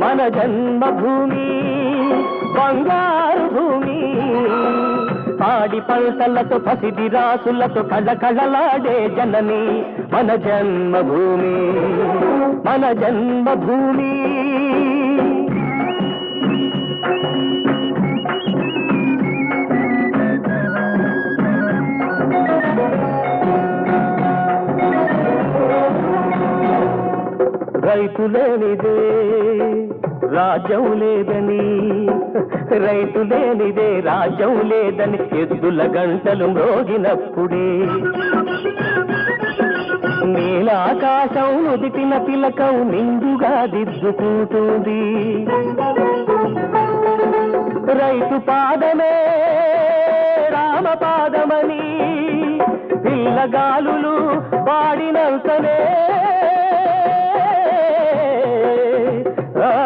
మన జన్మభూమి బంగారు భూమి పాడి పంటలతో పసిడి రాసులతో కళకళలాడే జనని మన జన్మభూమి మన జన్మభూమి రైతు లేనిదే రాజ్యం లేదని రైతు లేనిదే రాజ్యం లేదని ఎద్దుల గంటలు మ్రోగినప్పుడే నీలాకాశం నుదిటిన తిలకం నిండుగా దిద్దుకుంటుంది రైతు పాదమే రామ పాదమని పిల్లగాలులు పాడినంతనే